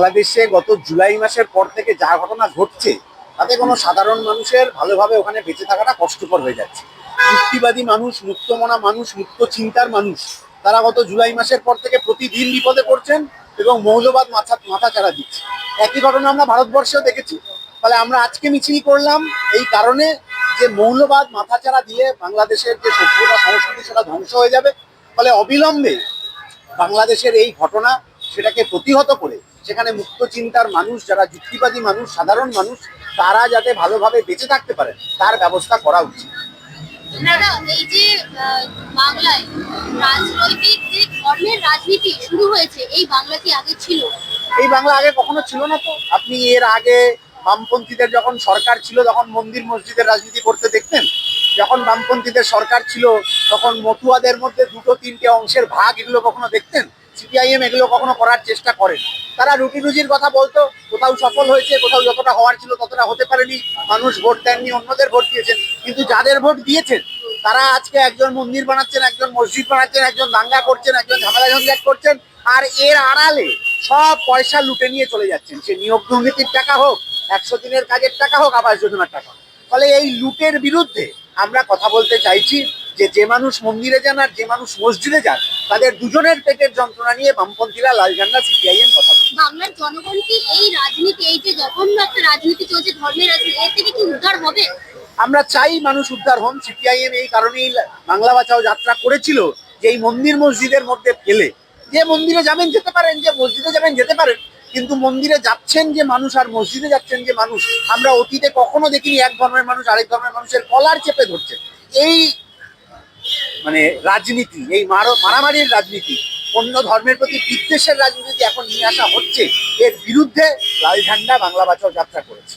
বাংলাদেশে গত জুলাই মাসের পর থেকে যা ঘটনা ঘটছে তাতে কোনো সাধারণ মানুষের ভালোভাবে ওখানে বেঁচে থাকাটা কষ্টকর হয়ে যাচ্ছে। যুক্তিবাদী মানুষ, মুক্তমনা মানুষ, মুক্ত চিন্তার মানুষ, তারা গত জুলাই মাসের পর থেকে প্রতিদিন বিপদে পড়ছেন এবং মৌলবাদ মাথাচাড়া দিচ্ছে। একই ঘটনা আমরা ভারতবর্ষেও দেখেছি। ফলে আমরা আজকে মিছিল করলাম এই কারণে যে মৌলবাদ মাথাচাড়া দিয়ে বাংলাদেশের যে সভ্যতা সংস্কৃতি সেটা ধ্বংস হয়ে যাবে। ফলে অবিলম্বে বাংলাদেশের এই ঘটনা সেটাকে প্রতিহত করে সেখানে মুক্ত চিন্তার মানুষ, যারা যুক্তিবাদী মানুষ, সাধারণ মানুষ, তারা যাতে ভালোভাবে বেঁচে থাকতে পারে তার ব্যবস্থা করা উচিত। দাদা, এই যে বাংলায় রাজনৈতিক যে ধর্মের রাজনীতি শুরু হয়েছে, এই বাংলা কি আগে ছিল? এই বাংলা আগে কখনো ছিল না। তো আপনি এর আগে বামপন্থীদের যখন সরকার ছিল তখন মন্দির মসজিদের রাজনীতি করতে দেখতেন। যখন বামপন্থীদের সরকার ছিল তখন মতুয়াদের মধ্যে দুটো তিনটে অংশের ভাগ, এগুলো কখনো দেখতেন? সিপিআইএম এগুলো কখনো করার চেষ্টা করেন। তারা রুটি রুজির কথা বলতো, কোথাও সফল হয়েছে, কোথাও যতটা হওয়ার ছিল ততটা হতে পারেনি। মানুষ ভোট দেননি, অন্যদের ভোট দিয়েছেন। কিন্তু যাদের ভোট দিয়েছেন তারা আজকে একজন মন্দির বানাচ্ছেন, একজন মসজিদ বানাচ্ছেন, একজন দাঙ্গা করছেন, একজন ঝামেলা ঝঞ্ঝাট করছেন, আর এর আড়ালে সব পয়সা লুটে নিয়ে চলে যাচ্ছেন। সে নিয়োগ দুর্নীতির টাকা হোক, 100 দিনের কাজের টাকা হোক, আবাস যোজনার টাকা। ফলে এই লুটের বিরুদ্ধে আমরা কথা বলতে চাইছি যে মানুষ মন্দিরে যান আর যে মানুষ মসজিদে যান, তাদের দুজনের পেটের যন্ত্রণা নিয়ে বামপন্থীরা, লাল ঝান্ডা, সিপিআইএম কথা বলে। বাংলার জনগণ কি এই রাজনীতি, এই যে জঘন্য একটা রাজনীতি চলছে, ধর্মের রাজনীতি, এর থেকে কি উদ্ধার হবে? আমরা চাই মানুষ উদ্ধার হন। সিপিআইএম এই কারণেই বাংলা বাঁচাও যাত্রা করেছিল যে এই মন্দির মসজিদের মধ্যে ফেলে, যে মন্দিরে যাবেন যেতে পারেন, যে মসজিদে যাবেন যেতে পারেন, কিন্তু মন্দিরে যাচ্ছেন যে মানুষ আর মসজিদে যাচ্ছেন যে মানুষ, আমরা অতীতে কখনো দেখিনি এক ধর্মের মানুষ আরেক ধর্মের মানুষের কলার চেপে ধরছে। এই রাজনীতি, এই মারামারির রাজনীতি, অন্য ধর্মের প্রতি বিদ্বেষের রাজনীতি এখন নিয়ে আসা হচ্ছে, এর বিরুদ্ধে লাল ঝান্ডা বাংলা বাঁচাও যাত্রা করেছে।